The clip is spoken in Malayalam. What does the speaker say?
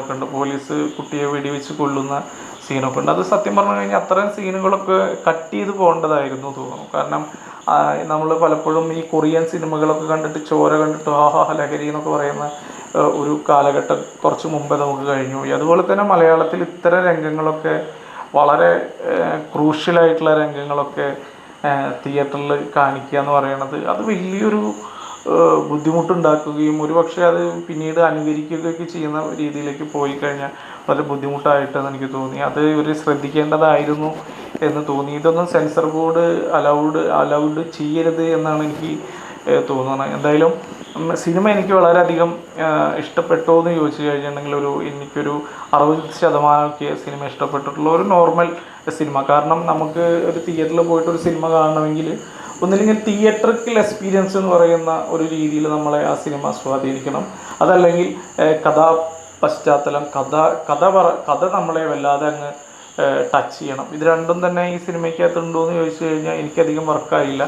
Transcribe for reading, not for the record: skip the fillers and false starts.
ഒക്കെ ഉണ്ട്, പോലീസ് കുട്ടിയെ വെടിവെച്ച് കൊല്ലുന്ന സീനൊക്കെ ഉണ്ട്. അത് സത്യം പറഞ്ഞു കഴിഞ്ഞാൽ അത്തരം സീനുകളൊക്കെ കട്ട് ചെയ്ത് പോകേണ്ടതായിരുന്നു തോന്നുന്നു. കാരണം നമ്മൾ പലപ്പോഴും ഈ കൊറിയൻ സിനിമകളൊക്കെ കണ്ടിട്ട് ചോര കണ്ടിട്ട് ആഹാ ലഹരി എന്നൊക്കെ പറയുന്ന ഒരു കാലഘട്ടം കുറച്ച് മുമ്പേ നമുക്ക് കഴിഞ്ഞു പോയി. അതുപോലെ തന്നെ മലയാളത്തിൽ ഇത്തരം രംഗങ്ങളൊക്കെ വളരെ ക്രൂഷ്യലായിട്ടുള്ള രംഗങ്ങളൊക്കെ തിയേറ്ററിൽ കാണിക്കുക എന്ന് പറയുന്നത് അത് വലിയൊരു ബുദ്ധിമുട്ടുണ്ടാക്കുകയും ഒരുപക്ഷെ അത് പിന്നീട് അനുകരിക്കുകയൊക്കെ ചെയ്യുന്ന രീതിയിലേക്ക് പോയി കഴിഞ്ഞാൽ വളരെ ബുദ്ധിമുട്ടായിട്ടെന്ന് എനിക്ക് തോന്നി. അത് ഇവർ ശ്രദ്ധിക്കേണ്ടതായിരുന്നു എന്ന് തോന്നി. ഇതൊന്നും സെൻസർ ബോർഡ് അലൗഡ് ചെയ്യരുത് എന്നാണ് എനിക്ക് തോന്നുന്നത്. എന്തായാലും സിനിമ എനിക്ക് വളരെയധികം ഇഷ്ടപ്പെട്ടോ എന്ന് ചോദിച്ചു കഴിഞ്ഞിട്ടുണ്ടെങ്കിൽ എനിക്കൊരു 60% സിനിമ ഇഷ്ടപ്പെട്ടിട്ടുള്ള ഒരു നോർമൽ സിനിമ. കാരണം നമുക്ക് ഒരു തിയേറ്ററിൽ പോയിട്ട് ഒരു സിനിമ കാണണമെങ്കിൽ ഒന്നില്ലെങ്കിൽ തിയേറ്ററിക്കൽ എക്സ്പീരിയൻസ് എന്ന് പറയുന്ന ഒരു രീതിയിൽ നമ്മളെ ആ സിനിമ സ്വാധീനിക്കണം. അതല്ലെങ്കിൽ പശ്ചാത്തലം കഥ നമ്മളെ വല്ലാതെ അങ്ങ് ടച്ച് ചെയ്യണം. ഇത് രണ്ടും തന്നെ ഈ സിനിമയ്ക്കകത്തുണ്ടോ എന്ന് ചോദിച്ചു കഴിഞ്ഞാൽ എനിക്കധികം വർക്കായില്ല.